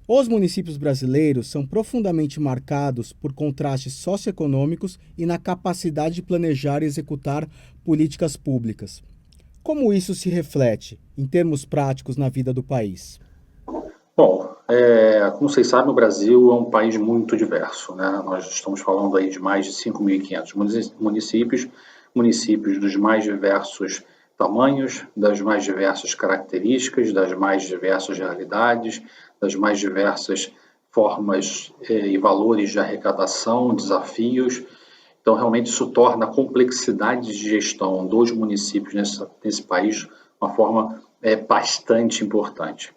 Os municípios brasileiros são profundamente marcados por contrastes socioeconômicos e na capacidade de planejar e executar políticas públicas. Como isso se reflete, em termos práticos, na vida do país? Bom, como vocês sabem, o Brasil é um país muito diverso, né? Nós estamos falando aí de mais de 5.500 municípios, municípios dos mais diversos tamanhos, das mais diversas características, das mais diversas realidades, das mais diversas formas e valores de arrecadação, desafios. Então, realmente, isso torna a complexidade de gestão dos municípios nesse país uma forma bastante importante.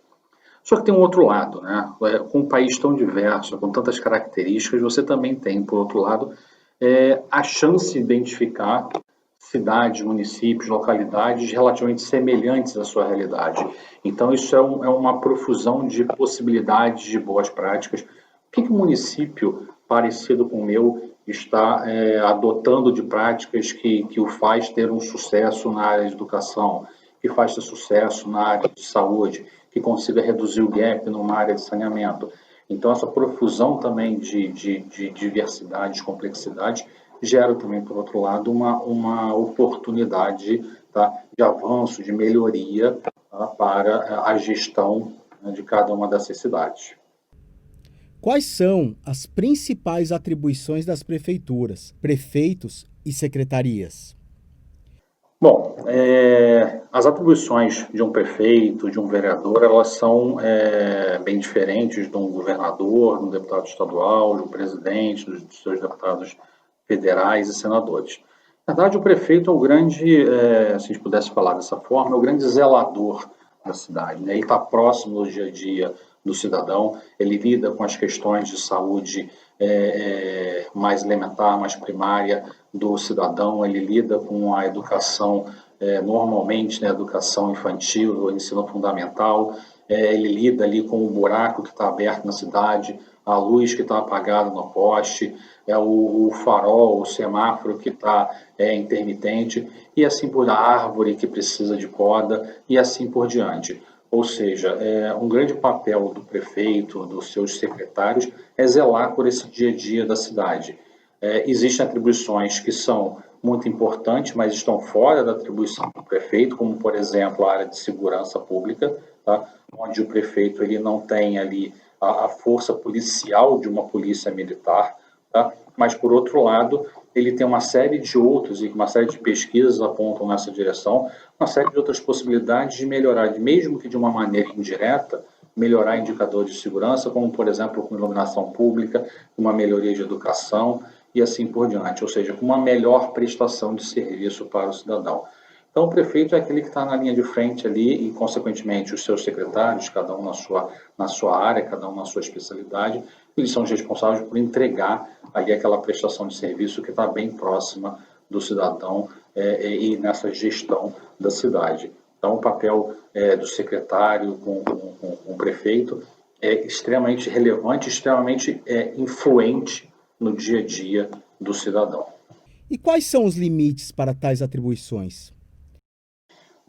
Só que tem um outro lado, né? Com um país tão diverso, com tantas características, você também tem, por outro lado, a chance de identificar cidades, municípios, localidades relativamente semelhantes à sua realidade. Então, isso é uma profusão de possibilidades de boas práticas. O que um município parecido com o meu está adotando de práticas que o faz ter um sucesso na área de educação, que faz ter sucesso na área de saúde, que consiga reduzir o gap numa área de saneamento. Então, essa profusão também de diversidade, de complexidade, gera também, por outro lado, uma oportunidade, tá, de avanço, de melhoria, tá, para a gestão, né, de cada uma dessas cidades. Quais são as principais atribuições das prefeituras, prefeitos e secretarias? Bom, as atribuições de um prefeito, de um vereador, elas são bem diferentes de um governador, de um deputado estadual, de um presidente, dos seus deputados federais e senadores. Na verdade, o prefeito é o grande, se a gente pudesse falar dessa forma, é o grande zelador da cidade, né? Ele está próximo do dia a dia do cidadão, ele lida com as questões de saúde mais elementar, mais primária do cidadão, ele lida com a educação, normalmente, né, educação infantil, o ensino fundamental, ele lida ali com o buraco que está aberto na cidade, a luz que está apagada no poste, o farol, o semáforo que está intermitente, e assim por a árvore que precisa de poda, e assim por diante. Ou seja, um grande papel do prefeito, dos seus secretários, é zelar por esse dia a dia da cidade. Existem atribuições que são muito importantes, mas estão fora da atribuição do prefeito, como, por exemplo, a área de segurança pública, tá? Onde o prefeito ele não tem ali a força policial de uma polícia militar, tá? Mas, por outro lado, ele tem uma série de outros, e uma série de pesquisas apontam nessa direção, uma série de outras possibilidades de melhorar, mesmo que de uma maneira indireta, melhorar indicadores de segurança, como, por exemplo, com iluminação pública, uma melhoria de educação e assim por diante, ou seja, com uma melhor prestação de serviço para o cidadão. Então, o prefeito é aquele que está na linha de frente ali e, consequentemente, os seus secretários, cada um na sua área, cada um na sua especialidade, eles são os responsáveis por entregar ali aquela prestação de serviço que está bem próxima do cidadão e nessa gestão da cidade. Então, o papel do secretário com o prefeito é extremamente relevante, extremamente influente no dia a dia do cidadão. E quais são os limites para tais atribuições?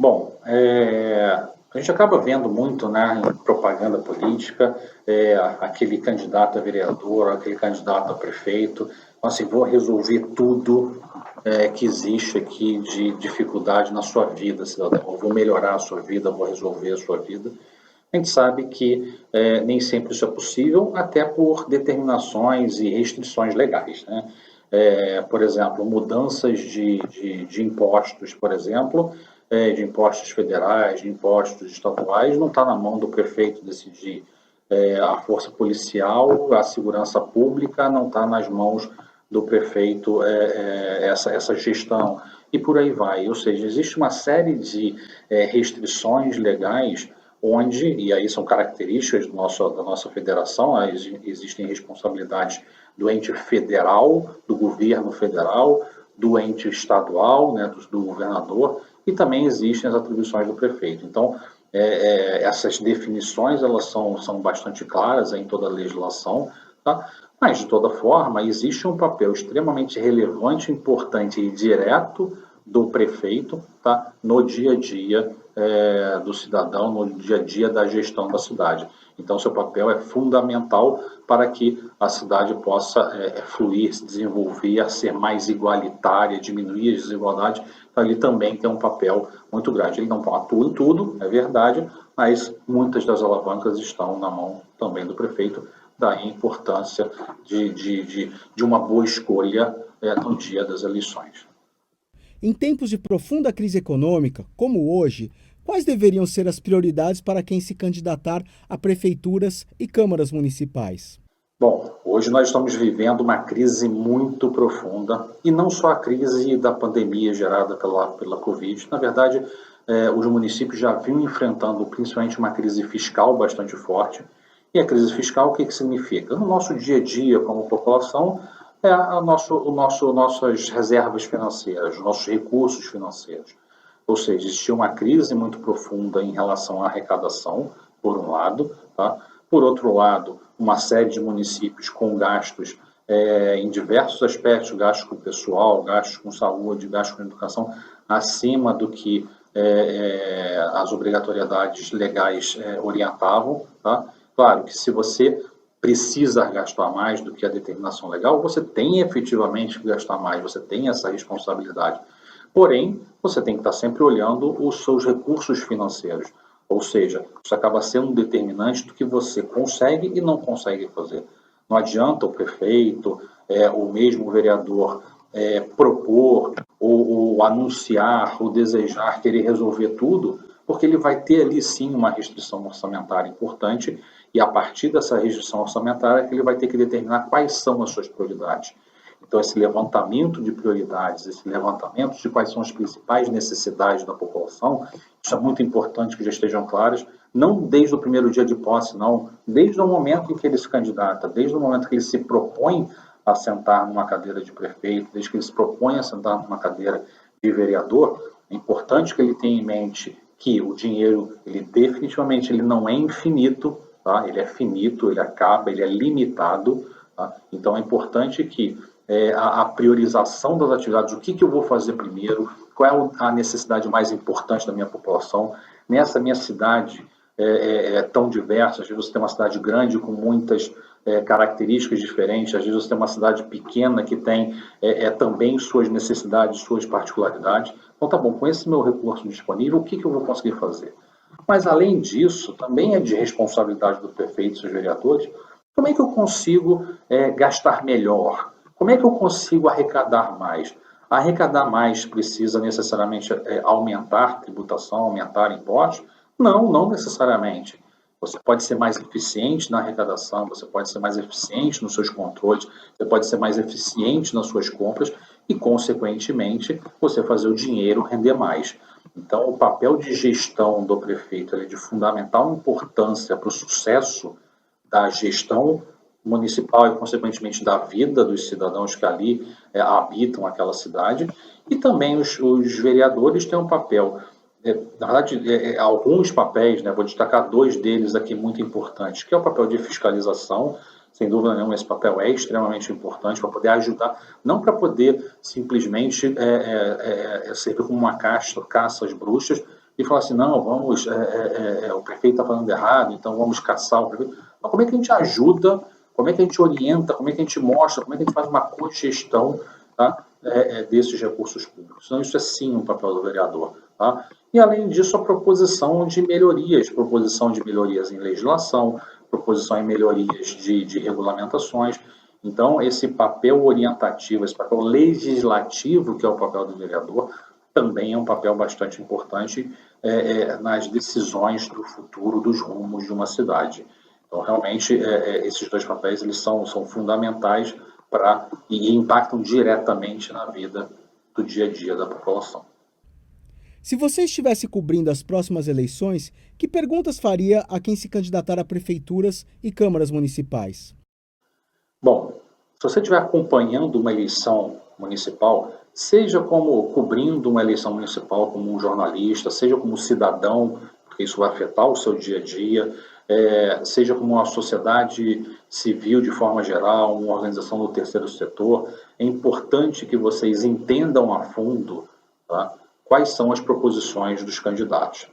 Bom, a gente acaba vendo muito, né, em propaganda política, aquele candidato a vereador, aquele candidato a prefeito, assim, vou resolver tudo que existe aqui de dificuldade na sua vida, cidadão. Eu vou melhorar a sua vida, vou resolver a sua vida. A gente sabe que nem sempre isso é possível, até por determinações e restrições legais, né? Por exemplo, mudanças de impostos, por exemplo, de impostos federais, de impostos estaduais, não está na mão do prefeito decidir. A força policial, a segurança pública, não está nas mãos do prefeito essa gestão, e por aí vai. Ou seja, existe uma série de restrições legais onde, e aí são características da nossa federação, existem responsabilidades do ente federal, do governo federal, do ente estadual, né, do governador, e também existem as atribuições do prefeito. Então, essas definições elas são bastante claras em toda a legislação, tá? Mas, de toda forma, existe um papel extremamente relevante, importante e direto do prefeito, tá? No dia a dia do cidadão, no dia a dia da gestão da cidade. Então, seu papel é fundamental para que a cidade possa fluir, se desenvolver, ser mais igualitária, diminuir as desigualdades. Então, ele também tem um papel muito grande. Ele não atua em tudo, é verdade, mas muitas das alavancas estão na mão também do prefeito, daí a importância de uma boa escolha no dia das eleições. Em tempos de profunda crise econômica, como hoje, quais deveriam ser as prioridades para quem se candidatar a prefeituras e câmaras municipais? Bom, hoje nós estamos vivendo uma crise muito profunda, e não só a crise da pandemia gerada pela Covid. Na verdade, os municípios já vinham enfrentando principalmente uma crise fiscal bastante forte. E a crise fiscal, o que significa? No nosso dia a dia, como população, nossas reservas financeiras, nossos recursos financeiros. Ou seja, existia uma crise muito profunda em relação à arrecadação, por um lado, tá? Por outro lado, uma série de municípios com gastos em diversos aspectos, gastos com pessoal, gastos com saúde, gastos com educação, acima do que as obrigatoriedades legais orientavam. Tá? Claro que se você precisa gastar mais do que a determinação legal, você tem efetivamente que gastar mais, você tem essa responsabilidade. Porém, você tem que estar sempre olhando os seus recursos financeiros. Ou seja, isso acaba sendo um determinante do que você consegue e não consegue fazer. Não adianta o prefeito, o mesmo vereador, propor ou anunciar ou desejar querer resolver tudo, porque ele vai ter ali sim uma restrição orçamentária importante e a partir dessa restrição orçamentária ele vai ter que determinar quais são as suas prioridades. Então, esse levantamento de prioridades, esse levantamento de quais são as principais necessidades da população, isso é muito importante que já estejam claras, não desde o primeiro dia de posse, não, desde o momento em que ele se candidata, desde o momento que ele se propõe a sentar numa cadeira de prefeito, desde que ele se propõe a sentar numa cadeira de vereador, é importante que ele tenha em mente que o dinheiro, ele definitivamente ele não é infinito, tá? Ele é finito, ele acaba, ele é limitado, tá? Então é importante que a priorização das atividades, o que eu vou fazer primeiro, qual é a necessidade mais importante da minha população. Nessa minha cidade tão diversa, às vezes você tem uma cidade grande com muitas características diferentes, às vezes você tem uma cidade pequena que tem também suas necessidades, suas particularidades. Então tá bom, com esse meu recurso disponível, o que eu vou conseguir fazer? Mas além disso, também é de responsabilidade do prefeito e seus vereadores, como é que eu consigo gastar melhor? Como é que eu consigo arrecadar mais? Arrecadar mais precisa necessariamente aumentar tributação, aumentar impostos? Não, não necessariamente. Você pode ser mais eficiente na arrecadação, você pode ser mais eficiente nos seus controles, você pode ser mais eficiente nas suas compras e, consequentemente, você fazer o dinheiro render mais. Então, o papel de gestão do prefeito é de fundamental importância para o sucesso da gestão municipal e, consequentemente, da vida dos cidadãos que ali habitam aquela cidade, e também os vereadores têm um papel, na verdade, alguns papéis, né, vou destacar dois deles aqui muito importantes, que é o papel de fiscalização. Sem dúvida nenhuma, esse papel é extremamente importante para poder ajudar, não para poder simplesmente servir como uma caça às bruxas e falar assim, não, vamos, o prefeito está falando errado, então vamos caçar o prefeito. Mas como é que a gente ajuda, como é que a gente orienta, como é que a gente mostra, como é que a gente faz uma cogestão, tá, desses recursos públicos? Então, isso é sim um papel do vereador. Tá? E, além disso, a proposição de melhorias em legislação, proposição em melhorias de regulamentações. Então, esse papel orientativo, esse papel legislativo, que é o papel do vereador, também é um papel bastante importante nas decisões do futuro, dos rumos de uma cidade. Então, realmente, esses dois papéis eles são fundamentais e impactam diretamente na vida do dia a dia da população. Se você estivesse cobrindo as próximas eleições, que perguntas faria a quem se candidatar a prefeituras e câmaras municipais? Bom, se você estiver acompanhando uma eleição municipal, seja como cobrindo uma eleição municipal como um jornalista, seja como cidadão, porque isso vai afetar o seu dia a dia, seja como uma sociedade civil de forma geral, uma organização do terceiro setor, é importante que vocês entendam a fundo, tá, quais são as proposições dos candidatos.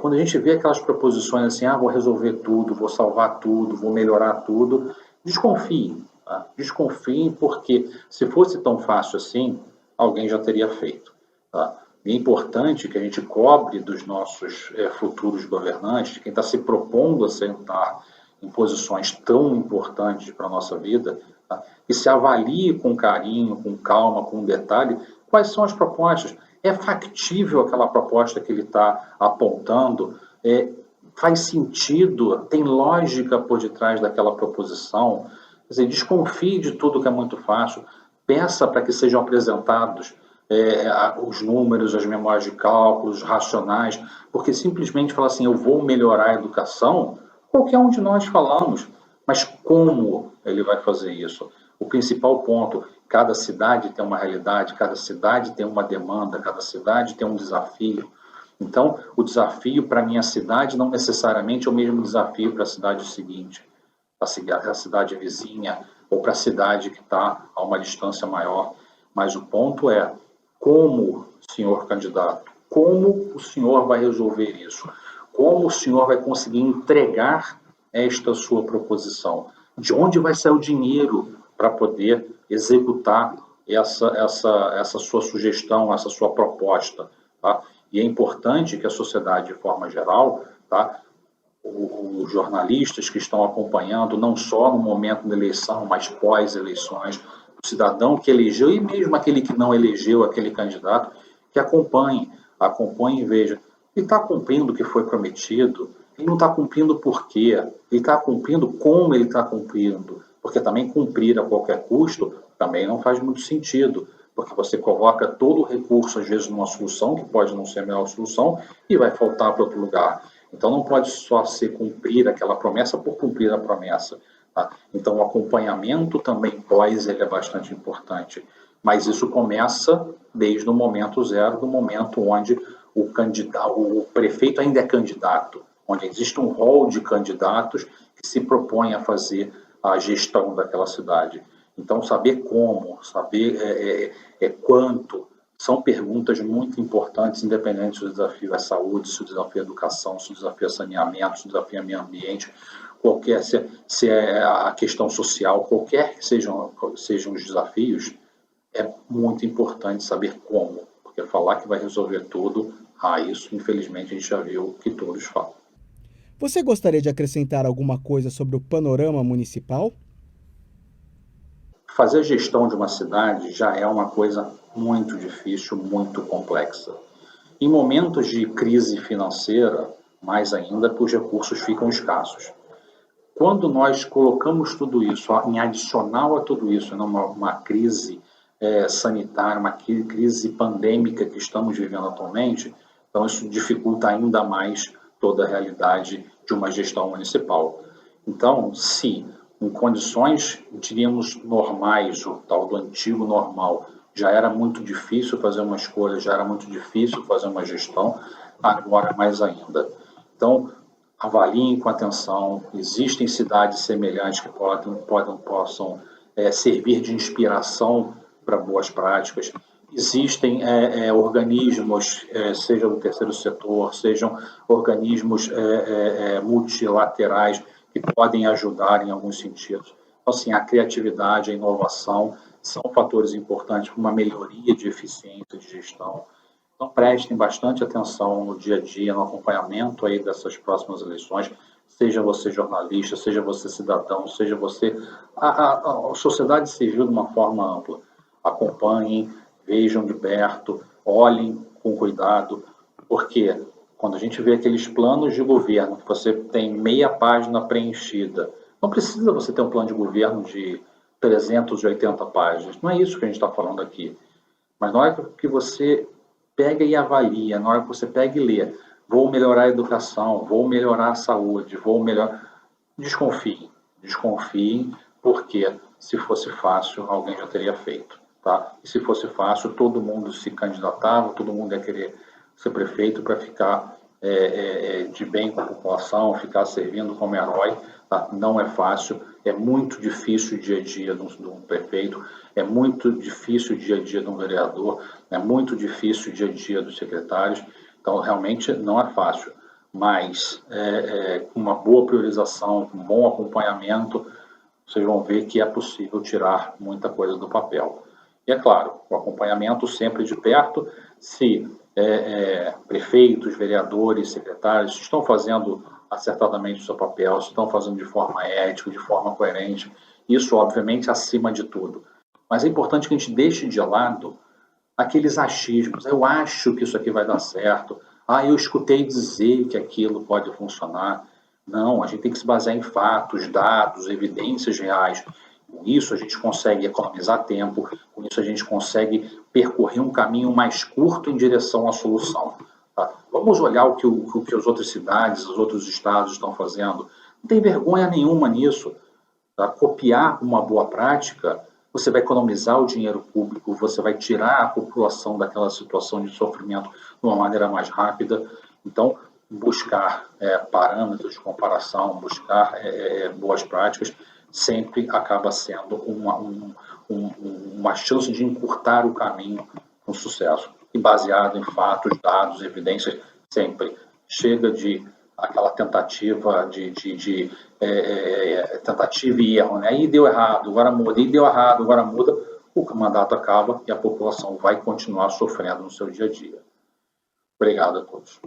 Quando a gente vê aquelas proposições assim, vou resolver tudo, vou salvar tudo, vou melhorar tudo, desconfiem, tá? Desconfiem, porque se fosse tão fácil assim, alguém já teria feito. Tá? E é importante que a gente cobre dos nossos futuros governantes, quem está se propondo a sentar em posições tão importantes para a nossa vida, tá? E se avalie com carinho, com calma, com detalhe, quais são as propostas. É factível aquela proposta que ele está apontando? Faz sentido? Tem lógica por detrás daquela proposição? Quer dizer, desconfie de tudo que é muito fácil. Peça para que sejam apresentados os números, as memórias de cálculos, racionais, porque simplesmente falar assim, eu vou melhorar a educação, qualquer um de nós falamos, mas como ele vai fazer isso? O principal ponto, cada cidade tem uma realidade, cada cidade tem uma demanda, cada cidade tem um desafio. Então, o desafio para a minha cidade não necessariamente é o mesmo desafio para a cidade seguinte, para a cidade vizinha ou para a cidade que está a uma distância maior. Mas o ponto é, como, senhor candidato, como o senhor vai resolver isso? Como o senhor vai conseguir entregar esta sua proposição? De onde vai sair o dinheiro para poder executar essa sua sugestão, essa sua proposta? Tá? E é importante que a sociedade, de forma geral, tá, os jornalistas que estão acompanhando, não só no momento da eleição, mas pós-eleições, o cidadão que elegeu e mesmo aquele que não elegeu aquele candidato, que acompanhe e veja. Ele está cumprindo o que foi prometido, ele não está cumprindo por quê, ele está cumprindo como ele está cumprindo, porque também cumprir a qualquer custo também não faz muito sentido, porque você coloca todo o recurso, às vezes, numa solução, que pode não ser a melhor solução, e vai faltar para outro lugar. Então, não pode só ser cumprir aquela promessa por cumprir a promessa. Tá? Então, o acompanhamento também pós ele é bastante importante. Mas isso começa desde o momento zero, do momento onde o prefeito ainda é candidato, onde existe um rol de candidatos que se propõem a fazer a gestão daquela cidade. Então, saber como, saber quanto, são perguntas muito importantes, independente se o desafio é saúde, se o desafio é educação, se o desafio é saneamento, se o desafio é meio ambiente, qualquer, se é a questão social, qualquer que sejam os desafios, é muito importante saber como, porque falar que vai resolver tudo, isso infelizmente a gente já viu que todos falam. Você gostaria de acrescentar alguma coisa sobre o panorama municipal? Fazer a gestão de uma cidade já é uma coisa muito difícil, muito complexa. Em momentos de crise financeira, mais ainda, os recursos ficam escassos. Quando nós colocamos tudo isso, em adicional a tudo isso, numa crise sanitária, uma crise pandêmica que estamos vivendo atualmente, então isso dificulta ainda mais toda a realidade de uma gestão municipal. Então, se em condições, diríamos, normais, o tal do antigo normal, já era muito difícil fazer uma escolha, já era muito difícil fazer uma gestão, agora mais ainda. Então, avaliem com atenção, existem cidades semelhantes que possam servir de inspiração para boas práticas, existem organismos, seja do terceiro setor, sejam organismos multilaterais, que podem ajudar em alguns sentidos. Então, assim, a criatividade, a inovação são fatores importantes para uma melhoria de eficiência de gestão. Então, prestem bastante atenção no dia a dia, no acompanhamento aí dessas próximas eleições, seja você jornalista, seja você cidadão, seja você a sociedade civil de uma forma ampla. Acompanhem, vejam de perto, olhem com cuidado, porque quando a gente vê aqueles planos de governo, que você tem meia página preenchida, não precisa você ter um plano de governo de 380 páginas, não é isso que a gente está falando aqui. Mas na hora que você pega e avalia, na hora que você pega e lê, vou melhorar a educação, vou melhorar a saúde, vou melhorar... Desconfiem, porque se fosse fácil, alguém já teria feito. Tá? E se fosse fácil, todo mundo se candidatava, todo mundo ia querer ser prefeito para ficar de bem com a população, ficar servindo como herói, tá? Não é fácil, é muito difícil o dia a dia de um prefeito, é muito difícil o dia a dia de um vereador, é muito difícil o dia a dia dos secretários, então realmente não é fácil, mas com uma boa priorização, com um bom acompanhamento, vocês vão ver que é possível tirar muita coisa do papel. E é claro, o acompanhamento sempre de perto, se prefeitos, vereadores, secretários estão fazendo acertadamente o seu papel, se estão fazendo de forma ética, de forma coerente, isso obviamente acima de tudo. Mas é importante que a gente deixe de lado aqueles achismos. Eu acho que isso aqui vai dar certo. Ah, eu escutei dizer que aquilo pode funcionar. Não, a gente tem que se basear em fatos, dados, evidências reais. Com isso, a gente consegue economizar tempo, com isso, a gente consegue percorrer um caminho mais curto em direção à solução. Tá? Vamos olhar o que as outras cidades, os outros estados estão fazendo. Não tem vergonha nenhuma nisso. Tá? Copiar uma boa prática, você vai economizar o dinheiro público, você vai tirar a população daquela situação de sofrimento de uma maneira mais rápida. Então, buscar parâmetros de comparação, buscar boas práticas, sempre acaba sendo uma chance de encurtar o caminho com sucesso. E baseado em fatos, dados, evidências, sempre. Chega de aquela tentativa tentativa e erro, né? Aí deu errado, agora muda, aí deu errado, agora muda, o mandato acaba e a população vai continuar sofrendo no seu dia a dia. Obrigado a todos.